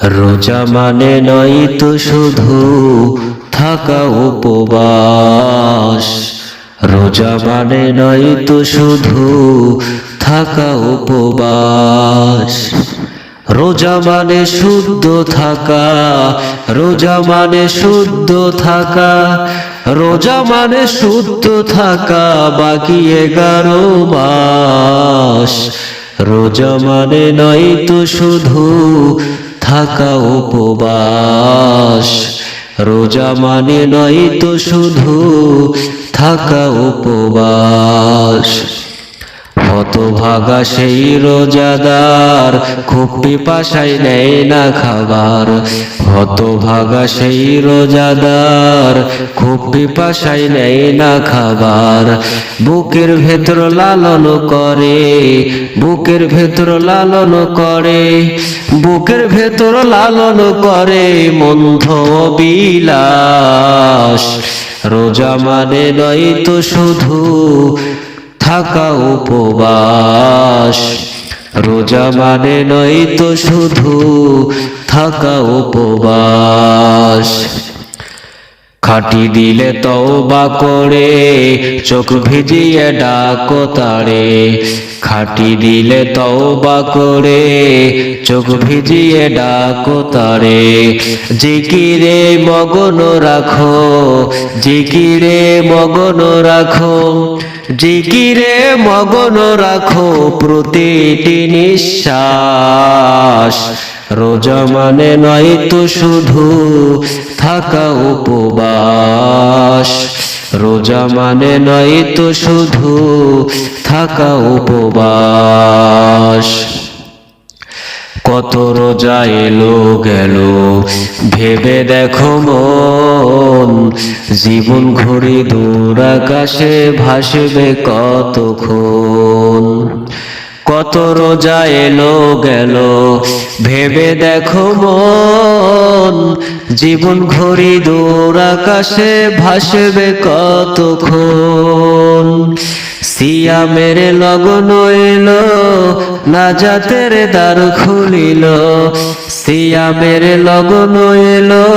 রোজা মানে নয় তো শুধু থাকা উপবাস। রোজা মানে নয় তো শুধু থাকা উপবাস। রোজা মানে শুদ্ধ থাকা, রোজা মানে শুদ্ধ থাকা, রোজা মানে শুদ্ধ থাকা বাকি 11 মাস। রোজা মানে নয় তো শুধু থাকা উপবাস। রোজা মানে নয় তো শুধু থাকা উপবাস। হতভাগা সেই রোজাদার খুব পিপাসায় নেয় না খাবার। হতভাগা সেই রোজাদার খুব পিপাসায় নেয় না খাবার। বুকের ভেতর লালন করে, বুকের ভেতর লালন করে, বুকের ভেতর লালন করে মন্থ বিলাস। রোজা মানে নয় তো শুধু থাকা উপবাস। রোজা মানে নয় তো শুধু থাকা উপবাস। খাটি দিলে তওবা করে চোখ ভিজিয়ে ডাকো তারে। খাটি দিলে তওবা করে চোখ ভিজিয়ে ডাকো তারে। জিকিরে মগন রাখো, জিকিরে মগন রাখো, জিকিরে মগন রাখো প্রতিটি নিঃশ্বাস। রোজা মানে নয় তো শুধু থাকা উপবাস। রোজা মানে নয় তো শুধু থাকা উপবাস। কত রোজা এলো গেল ভেবে দেখো মন, জীবন ঘড়ি দূর আকাশে ভাসবে কতক্ষণ। কত রোজা এলো গেল ভেবে দেখো মন, জীবন ঘড়ি দূর আকাশে ভাসবে কতক্ষণ। সিয়ামের লগন এলো নাজাতের দ্বার খুলিল। সিয়ামের লগন এলো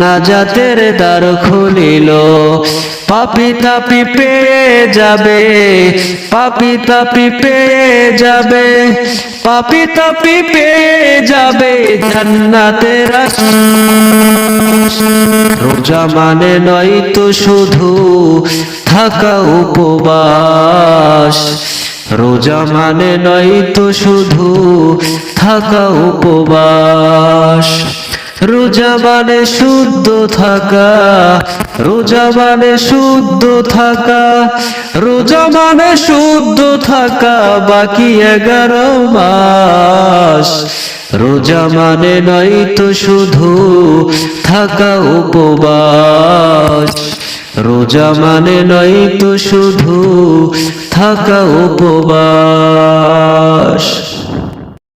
নাজাতের দ্বার খুলিল। পাপী তাপী পেয়ে যাবে, পাপী তাপী পেয়ে যাবে, পাপী তাপী পেয়ে যাবে জান্নাতের আশ্বাস। রোজা মানে নয় তো শুধু থাকা উপবাস। রোজা মানে নয় তো শুধু থাকা উপবাস। রোজা মানে শুদ্ধ থাকা, রোজা মানে শুদ্ধ থাকা, রোজা মানে শুদ্ধ থাকা বাকি 11 মাস। রোজা মানে নয় তো শুধু থাকা উপবাস। রোজা মানে নয় তো শুধু থাকা উপবাস।